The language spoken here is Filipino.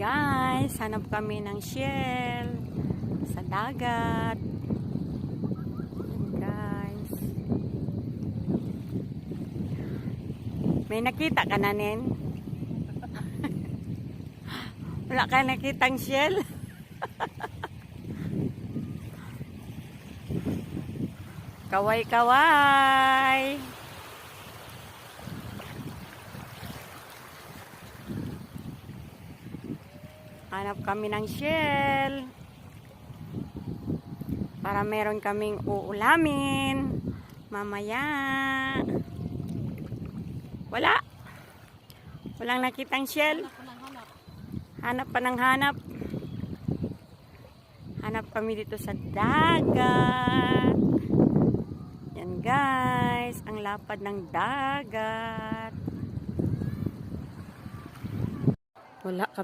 Guys, hanap kami ng shell sa dagat. Guys, may nakita ka na, Nen? Wala ka nakitang shell? Kaway-kaway. Hanap kami ng shell para meron kaming uulamin mamaya. Walang nakitang shell. Hanap pa ng hanap. Hanap kami dito sa dagat. Yan guys, ang lapad ng dagat. Wala kami